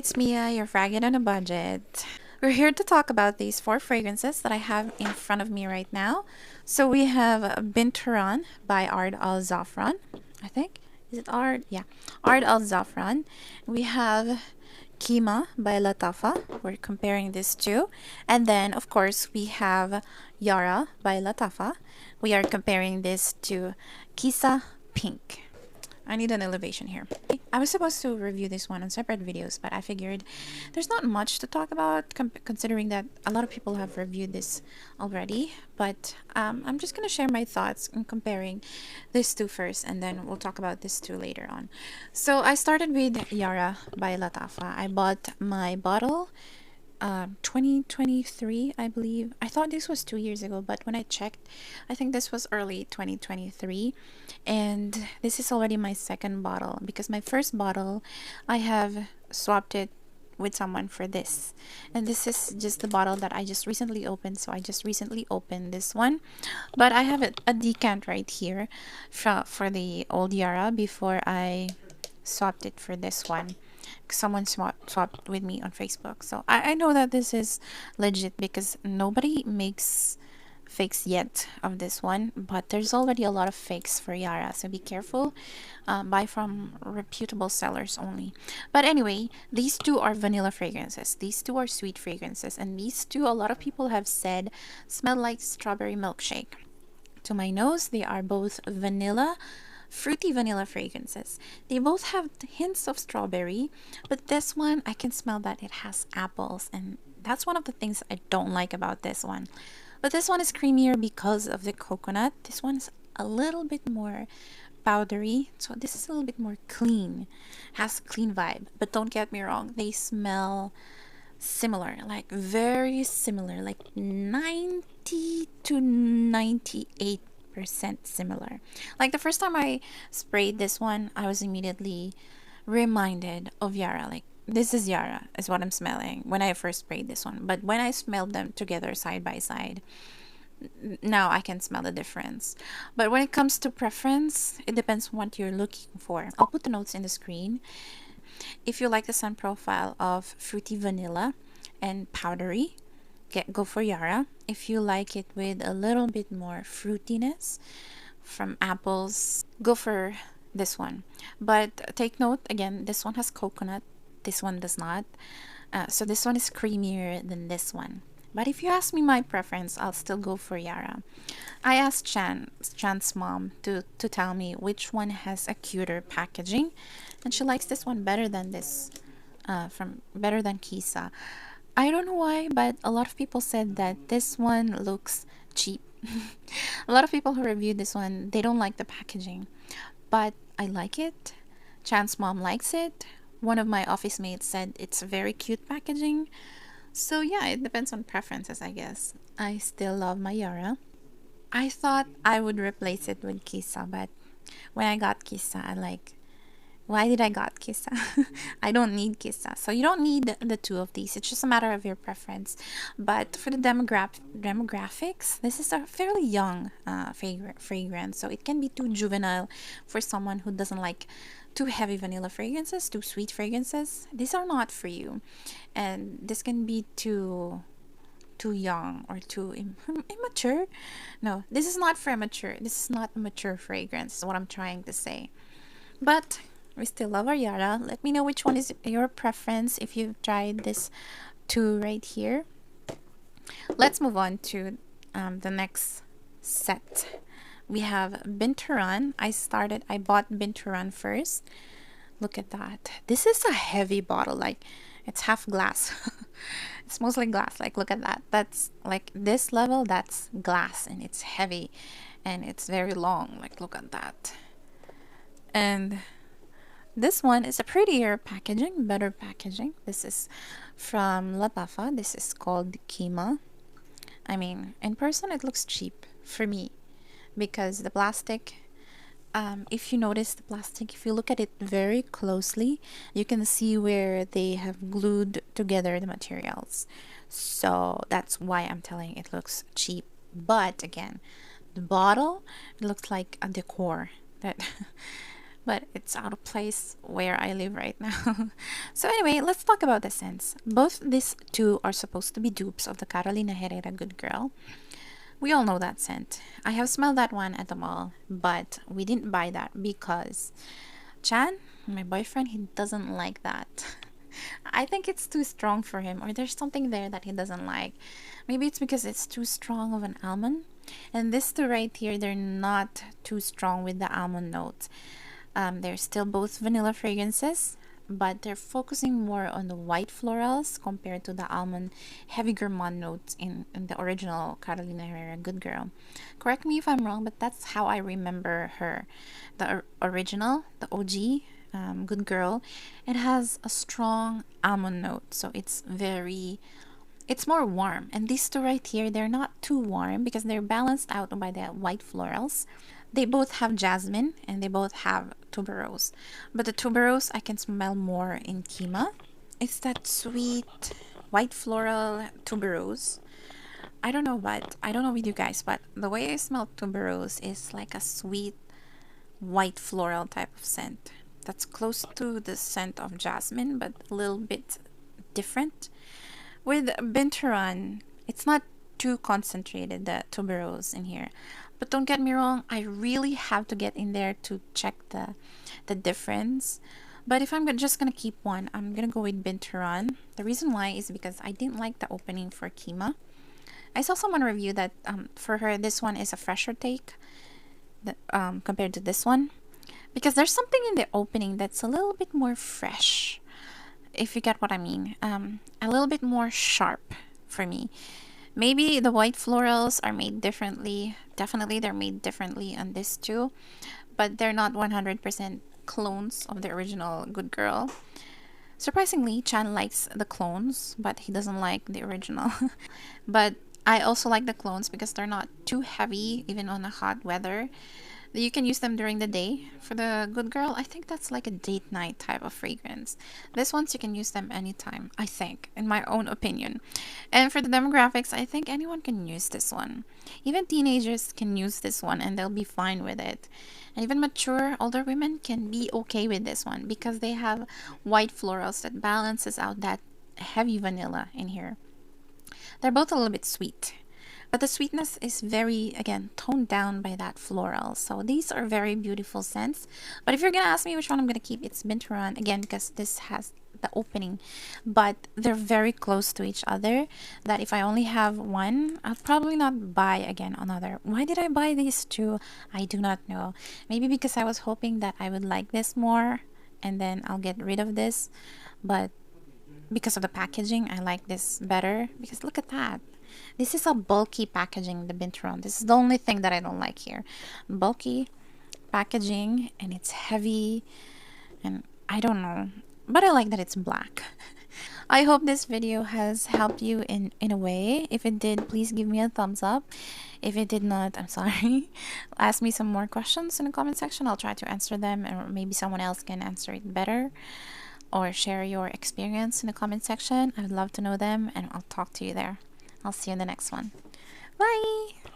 it's Mia, your fragment on a budget. We're here to talk about these four fragrances that I have in front of me right now. So we have Bint HOORAN by Ard Al Zaafran, I think. Is it Ard? Yeah, Ard Al Zaafran. We have Qimmah by Lattaffa. We're comparing these two. And then, of course, we have Yara by Lattaffa. We are comparing this to Kissa Pink. I need an elevation here. I was supposed to review this one on separate videos, but I figured there's not much to talk about considering that a lot of people have reviewed this already. But I'm just going to share my thoughts in comparing these two first, and then we'll talk about this two later on. So I started with Yara by Lattaffa. I bought my bottle 2023, I believe. I thought this was 2 years ago, but when I checked, I think this was early 2023. And this is already my second bottle because my first bottle, I have swapped it with someone for this. And this is just the bottle that I just recently opened. So I just recently opened this one. But I have a decant right here for the old Yara before I swapped it for this one. Someone swapped with me on Facebook, so I know that this is legit because nobody makes fakes yet of this one, but there's already a lot of fakes for Yara, so be careful. Buy from reputable sellers only. But anyway, these two are vanilla fragrances, these two are sweet fragrances, and these two, a lot of people have said smell like strawberry milkshake. To my nose, they are both vanilla, fruity vanilla fragrances. They both have hints of strawberry, but this one I can smell that it has apples, and that's one of the things I don't like about this one. But this one is creamier because of the coconut. This one's a little bit more powdery, so this is a little bit more clean, has a clean vibe. But don't get me wrong, they smell similar, like very similar, like 90 to 98% similar. Like the first time I sprayed this one, I was immediately reminded of Yara. Like, this is Yara is what I'm smelling when I first sprayed this one. But when I smelled them together side by side, now I can smell the difference. But when it comes to preference, it depends on what you're looking for. I'll put the notes in the screen. If you like the sun profile of fruity vanilla and powdery, go for Yara. If you like it with a little bit more fruitiness from apples, go for this one. But take note, again, this one has coconut, this one does not. So this one is creamier than this one. But if you ask me my preference, I'll still go for Yara. I asked Chan's mom to tell me which one has a cuter packaging, and she likes this one better than this, better than Kissa. I don't know why, but a lot of people said that this one looks cheap. A lot of people who reviewed this one, they don't like the packaging, but I like it. Chan's mom likes it. One of my office mates said it's very cute packaging. So yeah, it depends on preferences, I guess. I still love my Yara. I thought I would replace it with Kissa, but when I got Kissa, I like, why did I got Kissa? I don't need Kissa. So you don't need the two of these. It's just a matter of your preference. But for the demographics, this is a fairly young fragrance. So it can be too juvenile for someone who doesn't like too heavy vanilla fragrances, too sweet fragrances. These are not for you. And this can be too young or too immature. No, this is not for immature. This is not a mature fragrance, is what I'm trying to say. But we still love our Yara. Let me know which one is your preference if you've tried this two right here. Let's move on to the next set. We have Bint HOORAN. I bought Bint HOORAN first. Look at that. This is a heavy bottle, like it's half glass. It smells like glass. Like, look at that. That's like this level, that's glass, and it's heavy and it's very long. Like, look at that. And this one is a prettier packaging, better packaging. This is from Lattaffa. This is called Kima. I mean, in person it looks cheap for me because the plastic, if you notice the plastic, if you look at it very closely, you can see where they have glued together the materials. So that's why I'm telling it looks cheap. But again, the bottle, it looks like a decor that but it's out of place where I live right now. So anyway, let's talk about the scents. Both these two are supposed to be dupes of the Carolina Herrera Good Girl. We all know that scent. I have smelled that one at the mall, but we didn't buy that because Chan, my boyfriend, he doesn't like that. I think it's too strong for him, or there's something there that he doesn't like. Maybe it's because it's too strong of an almond. And this two right here, they're not too strong with the almond notes. They're still both vanilla fragrances, but they're focusing more on the white florals compared to the almond heavy gourmand notes in the original Carolina Herrera Good Girl. Correct me if I'm wrong, but that's how I remember her. The original, the OG Good Girl, it has a strong almond note, so it's more warm. And these two right here, they're not too warm because they're balanced out by the white florals. They both have jasmine and they both have tuberose. But the tuberose I can smell more in Kima. It's that sweet white floral tuberose. I don't know with you guys, but the way I smell tuberose is like a sweet white floral type of scent. That's close to the scent of jasmine, but a little bit different. With BINT HOORAN, it's not too concentrated, the tuberose in here. But don't get me wrong, I really have to get in there to check the difference. But if I'm just gonna keep one, I'm gonna go with BINT HOORAN. The reason why is because I didn't like the opening for Kima. I saw someone review that for her, this one is a fresher take compared to this one. Because there's something in the opening that's a little bit more fresh, if you get what I mean. A little bit more sharp for me. Maybe the white florals are made differently. Definitely they're made differently on this too. But they're not 100% clones of the original Good Girl. Surprisingly, Chan likes the clones, but he doesn't like the original. But I also like the clones because they're not too heavy, even on a hot weather. You can use them during the day. For the Good Girl, I think that's like a date night type of fragrance. This ones you can use them anytime, I think, in my own opinion. And for the demographics, I think anyone can use this one. Even teenagers can use this one and they'll be fine with it. And even mature, older women can be okay with this one because they have white florals that balances out that heavy vanilla in here. They're both a little bit sweet. But the sweetness is very, again, toned down by that floral. So these are very beautiful scents. But if you're going to ask me which one I'm going to keep, it's BINT HOORAN. Again, because this has the opening. But they're very close to each other. That if I only have one, I'll probably not buy again another. Why did I buy these two? I do not know. Maybe because I was hoping that I would like this more. And then I'll get rid of this. But because of the packaging, I like this better. Because look at that. This is a bulky packaging, the BINT HOORAN. This is the only thing that I don't like here. Bulky packaging, and it's heavy, and I don't know. But I like that it's black. I hope this video has helped you in a way. If it did, please give me a thumbs up. If it did not, I'm sorry. Ask me some more questions in the comment section. I'll try to answer them, or maybe someone else can answer it better. Or share your experience in the comment section. I'd love to know them, and I'll talk to you there. I'll see you in the next one. Bye!